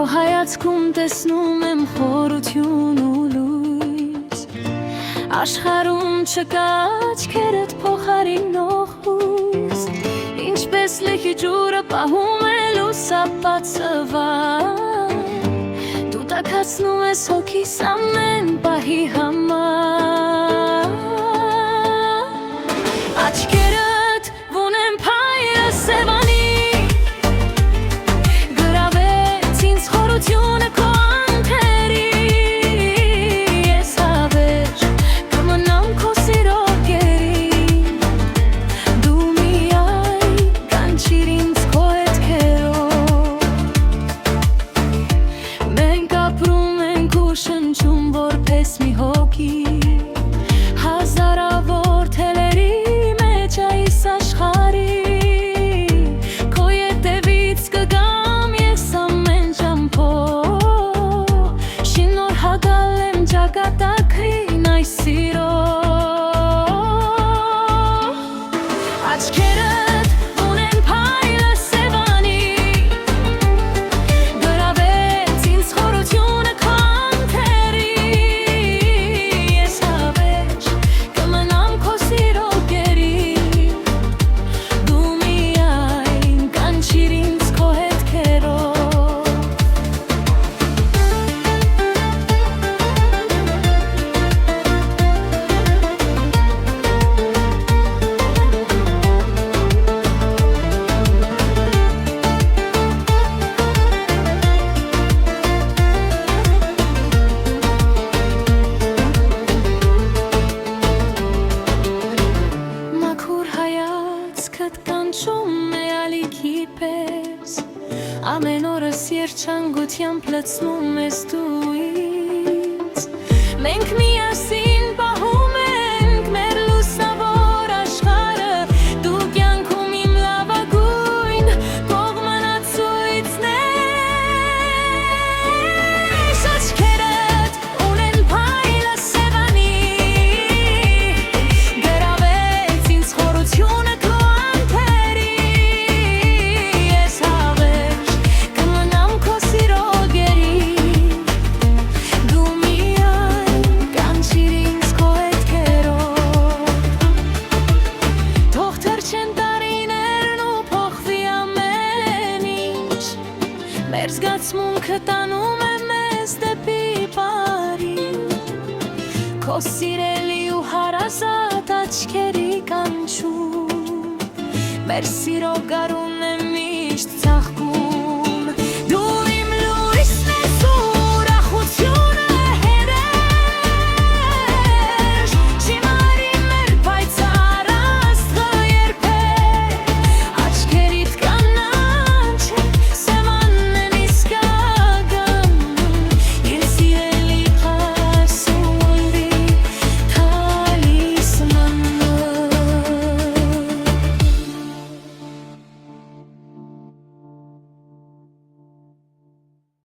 Քո հայացքում տեսնում եմ խորություն ու լույս, աշխարհում չկա աչքերդ փոխարինող հույս, ինչպես լիքի ջուրը պահում է լուսապացը վար, դու տաքացնում ես հոգիս ամեն պահի համար, աչքերդ վունեն փայլը սևանի, գրավեց ինձ խորությունը քո անթերի, ես հավերժ կմնամ քո սիրո գերին, դու միայն կանչիր ինձ քո հետքերով, մենք ապրում ենք ու շնչում որպես մի հոգի, հազարավոր թելերի մեջ այս աշխարհի, քո ետևից կգամ ես ամեն ժամփով, շնորհակալ եմ ճակատագրին այս սիրով, աչքերդ ունեն փայլը սևանի, գրավեց ինձ խորությունը քո անթերի, ես հավերժ կմնամ քո սիրո գերին, դու միայն կանչիր ինձ քո հետքերով, մաքուր հայացքդ կանչում է ալիքի պես, ամեն օրս երջանկությամբ լցնում ես դու ինձ, մենք միասին պահում ենք մեր լուսավոր աշխարհը, դու կյանքում իմ լավագույն կողմանացույցն ես, աչքերդ ունեն փայլը սևանի, գրավեց ինձ խորությունը քո անթերի, ես հավերժ կմնամ քո սիրո գերին, դու միայն կանչիր ինձ քո հետքերով, թող թրջեն տարիներն ու փոխվի ամեն ինչ, մեր զգացմունքը տանում է մեզ դեպի բարին, քո սիրելի ու հարազատ աչքերի կանչում, մեր սիրո գարունն է միշտ ծաղկում